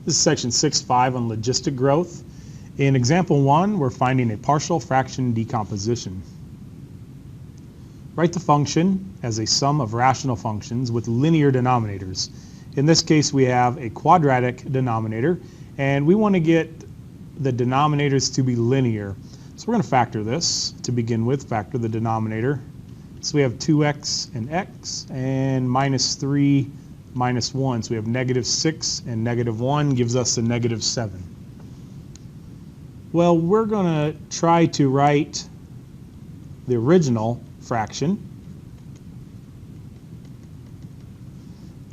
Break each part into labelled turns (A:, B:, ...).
A: This is section 6.5 on logistic growth. In example 1, we're finding a partial fraction decomposition. Write the function as a sum of rational functions with linear denominators. In this case, we have a quadratic denominator, and we want to get the denominators to be linear. So we're going to factor this to begin with, factor the denominator. So we have 2x and x, and minus 3 minus 1. So we have negative 6 and negative 1 gives us a negative 7. Well, we're going to try to write the original fraction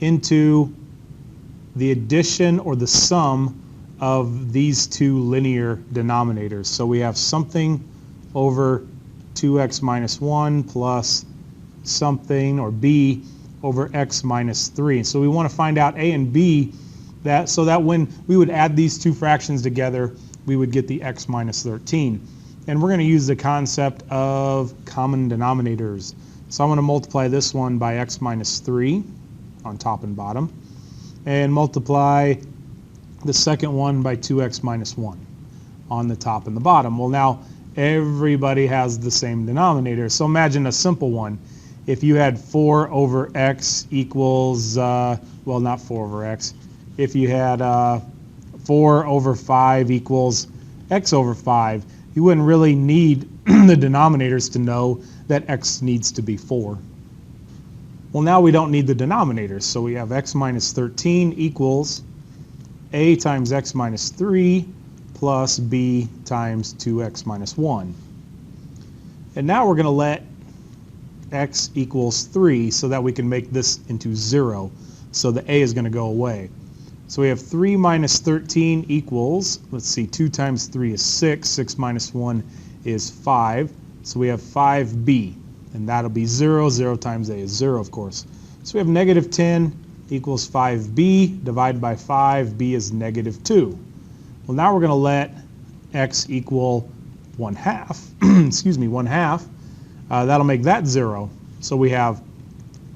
A: into the addition or the sum of these two linear denominators. So we have something over 2x minus 1 plus something, or b, over x minus 3. So we want to find out a and b, so that when we would add these two fractions together, we would get the x minus 13. And we're going to use the concept of common denominators. So I'm going to multiply this one by x minus 3 on top and bottom, and multiply the second one by 2x minus 1 on the top and the bottom. Well, now everybody has the same denominator. So imagine a simple one. If you had 4 over x equals, well, not 4 over x. If you had 4 over 5 equals x over 5, you wouldn't really need the denominators to know that x needs to be 4. Well, now we don't need the denominators, so we have x minus 13 equals a times x minus 3 plus b times 2x minus 1. And now we're going to let x equals 3 so that we can make this into 0. So the a is going to go away. So we have 3 minus 13 equals, let's see, 2 times 3 is 6. 6 minus 1 is 5. So we have 5b. And that'll be 0. 0 times a is 0, of course. So we have negative 10 equals 5b divided by 5. b is negative 2. Well, now we're going to let x equal 1/2. Excuse me, 1/2. That'll make that 0. So we have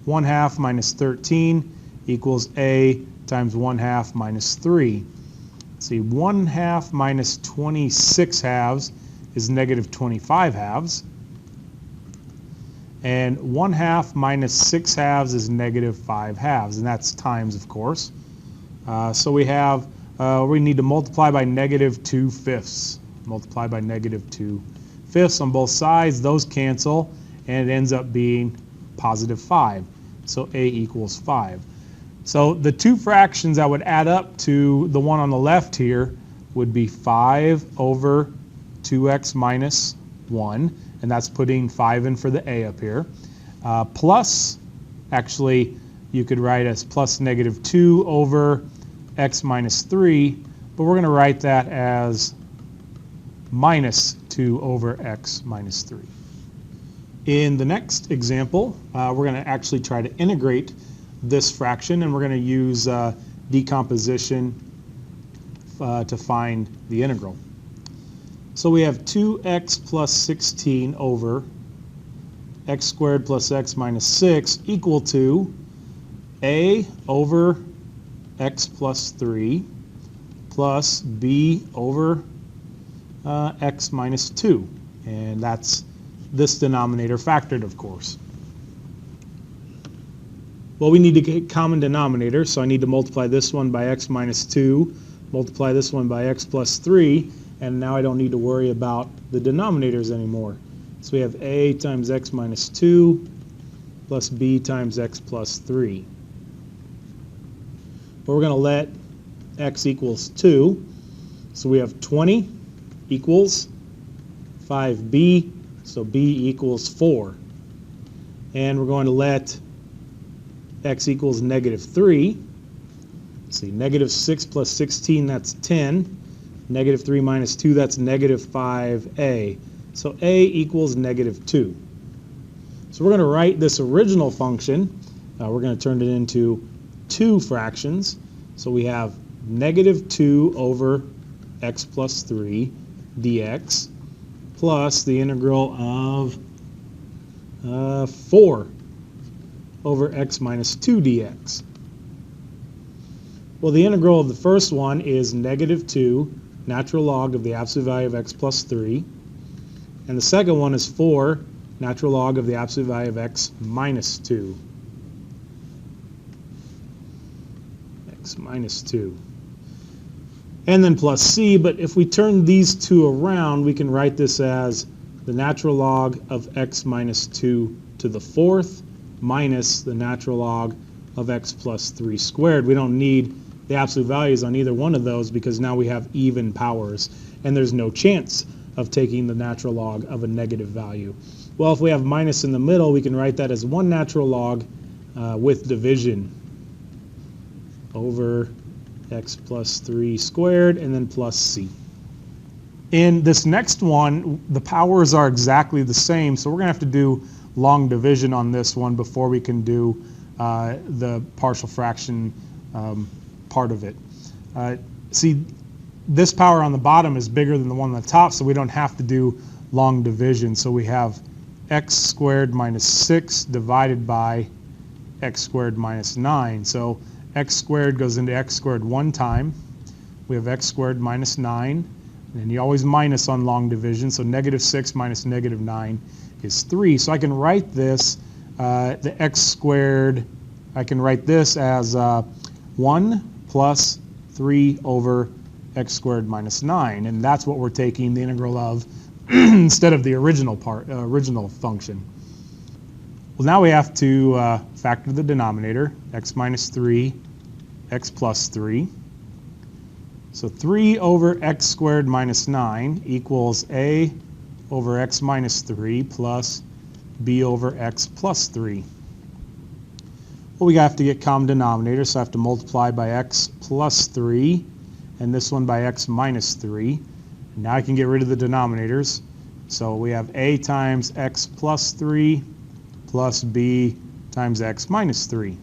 A: 1/2 minus 13 equals a times 1/2 minus 3. Let's see, 1/2 minus 26 halves is negative 25 halves. And 1/2 minus 6 halves is negative 5 halves, and that's times, of course. So we have, we need to multiply by negative 2/5. Multiply by negative 2/5 on both sides. Those cancel, and it ends up being positive 5. So a equals 5. So the two fractions that would add up to the one on the left here would be 5 over 2x minus 1. And that's putting 5 in for the a up here, plus, actually, you could write as plus negative 2 over x minus 3, but we're going to write that as minus 2 over x minus 3. In the next example, we're going to actually try to integrate this fraction, and we're going to use decomposition to find the integral. So we have 2x plus 16 over x squared plus x minus 6 equal to a over x plus 3 plus b over x minus 2. And that's this denominator factored, of course. Well, we need to get common denominator, so I need to multiply this one by x minus 2, multiply this one by x plus 3, and now I don't need to worry about the denominators anymore. So we have a times x minus 2 plus b times x plus 3. But we're going to let x equals 2. So we have 20 equals 5b, so b equals 4. And we're going to let x equals negative 3. Let's see, negative 6 plus 16, that's 10. Negative 3 minus 2, that's negative 5a. So a equals negative 2. So we're going to write this original function. We're going to turn it into two fractions. So we have negative 2 over x plus 3 dx plus the integral of 4 over x minus 2 dx. Well, the integral of the first one is -2 natural log of the absolute value of x plus 3. And the second one is 4 natural log of the absolute value of x minus 2. X minus 2. And then plus c, but if we turn these two around, we can write this as the natural log of x minus 2 to the fourth minus the natural log of x plus 3 squared. We don't need the absolute values on either one of those because now we have even powers, and there's no chance of taking the natural log of a negative value. Well, if we have minus in the middle, we can write that as 1 natural log with division over x plus 3 squared and then plus c. In this next one, the powers are exactly the same, so we're going to have to do long division on this one before we can do the partial fraction part of it. See, this power on the bottom is bigger than the one on the top, so we don't have to do long division. So we have x squared minus 6 divided by x squared minus 9. So x squared goes into x squared one time. We have x squared minus 9. And you always minus on long division, so -6 minus -9 is 3. So I can write this, the x squared, I can write this as 1 plus 3 over x squared minus 9. And that's what we're taking the integral of instead of the original function. Well, now we have to factor the denominator, x minus 3, x plus 3. So 3 over x squared minus 9 equals a over x minus 3 plus b over x plus 3. Well, we have to get common denominator, so I have to multiply by x plus 3 and this one by x minus 3. And now I can get rid of the denominators. So we have a times x plus 3 plus b times x minus 3.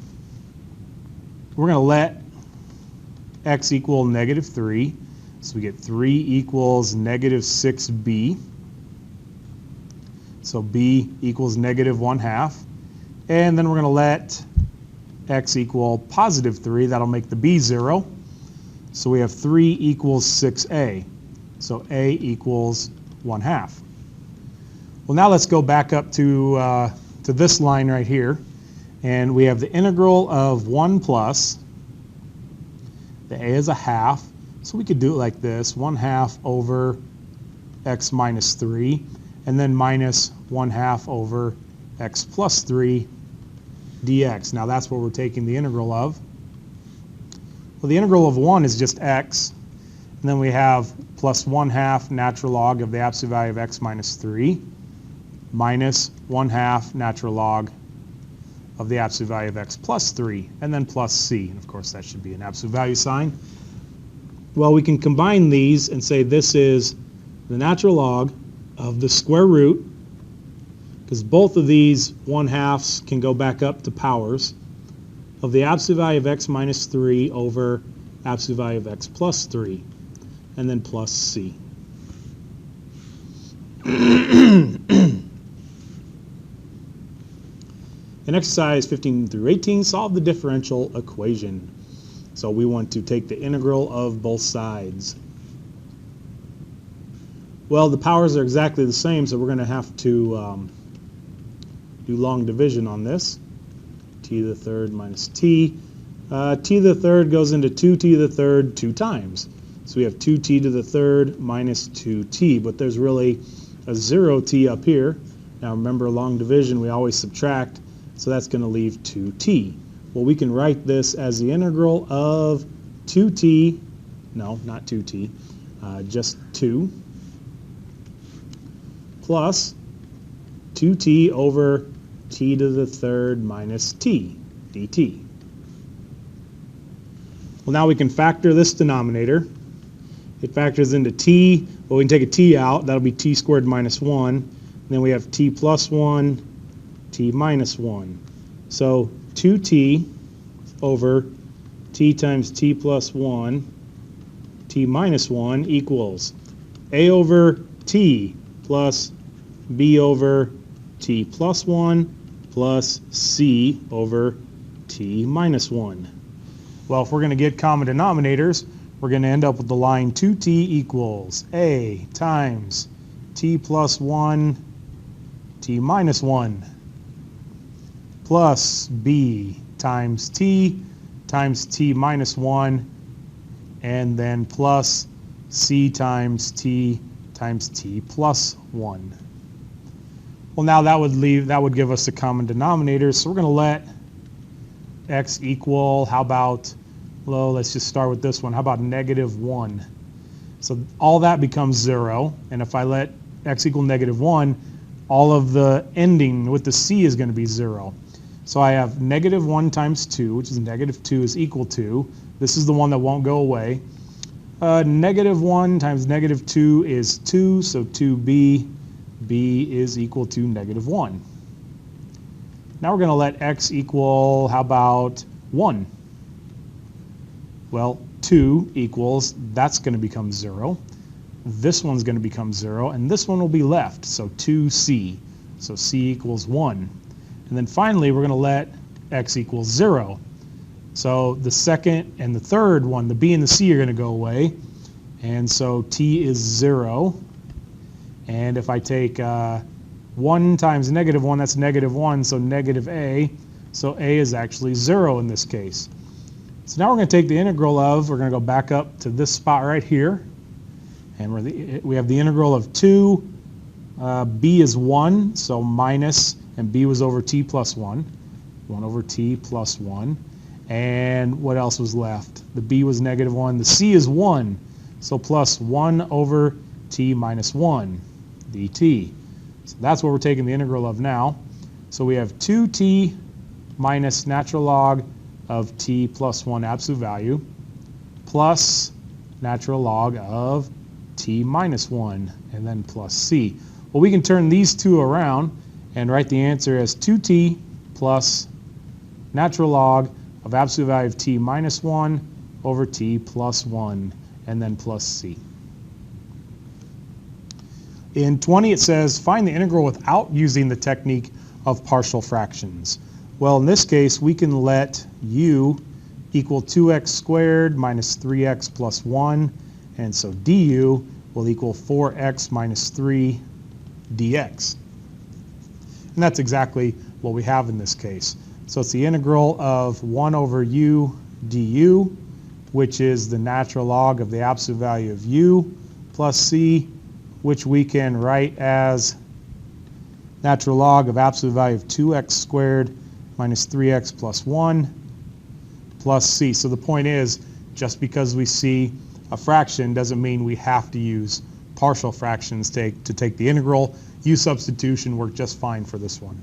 A: We're going to let x equal -3, so we get 3 equals -6b. So b equals -1/2. And then we're going to let x equal +3. That'll make the b 0. So we have 3 equals 6a. So a equals 1/2. Well, now let's go back up to this line right here. And we have the integral of 1 plus, the a is 1/2, so we could do it like this, 1/2 over x minus 3, and then minus 1/2 over x plus 3 dx. Now that's what we're taking the integral of. Well, the integral of 1 is just x, and then we have plus 1/2 natural log of the absolute value of x minus 3, minus 1/2 natural log of the absolute value of x plus 3, and then plus c. And of course, that should be an absolute value sign. Well, we can combine these and say this is the natural log of the square root, because both of these 1/2s can go back up to powers, of the absolute value of x minus 3 over absolute value of x plus 3, and then plus c. In exercise 15 through 18, solve the differential equation. So we want to take the integral of both sides. Well, the powers are exactly the same, so we're going to have to do long division on this. T to the third minus t. T to the third goes into 2t to the third 2 times. So we have 2t to the third minus 2t, but there's really a 0t up here. Now remember, long division, we always subtract. So that's going to leave 2t. Well, we can write this as the integral of 2t, no, not 2t, just 2, plus 2t over t to the third minus t, dt. Well, now we can factor this denominator. It factors into t, well, we can take a t out. That'll be t squared minus 1. And then we have t plus 1, t minus 1. So 2t over t times t plus 1, t minus 1 equals a over t plus b over t plus 1 plus c over t minus 1. Well, if we're going to get common denominators, we're going to end up with the line 2t equals a times t plus 1 t minus 1 plus b times t minus 1 and then plus c times t plus 1. Well, now that would give us the common denominator, so we're going to let x equal, how about, well, let's just start with this one. How about negative 1? So all that becomes 0, and if I let x equal negative 1, all of the ending with the c is going to be 0. So I have negative 1 times 2, which is negative 2, is equal to, this is the one that won't go away. Negative 1 times negative 2 is 2, so 2b, b is equal to negative 1. Now we're going to let x equal, how about 1? Well, 2 equals, that's going to become 0. This one's going to become 0, and this one will be left, so 2c. So c equals 1. And then finally, we're going to let x equals 0. So the second and the third one, the b and the c, are going to go away. And so t is 0. And if I take 1 times negative 1, that's negative 1, so negative a. So a is actually 0 in this case. So now we're going to take the integral of, we're going to go back up to this spot right here. And we have the integral of 2, b is 1, so minus, and b was over t plus 1. 1 over t plus 1. And what else was left? The b was negative 1. The c is 1, so plus 1 over t minus 1 dt. So that's what we're taking the integral of now. So we have 2t minus natural log of t plus 1 absolute value plus natural log of t minus 1 and then plus c. Well, we can turn these two around and write the answer as 2t plus natural log of absolute value of t minus 1 over t plus 1 and then plus c. In 20 it says find the integral without using the technique of partial fractions. Well, in this case we can let u equal 2x squared minus 3x plus 1, and so du will equal 4x minus 3 dx. And that's exactly what we have in this case. So it's the integral of 1 over u du, which is the natural log of the absolute value of u, plus c, which we can write as natural log of absolute value of 2x squared minus 3x plus 1 plus c. So the point is, just because we see a fraction doesn't mean we have to use partial fractions to take the integral. U substitution worked just fine for this one.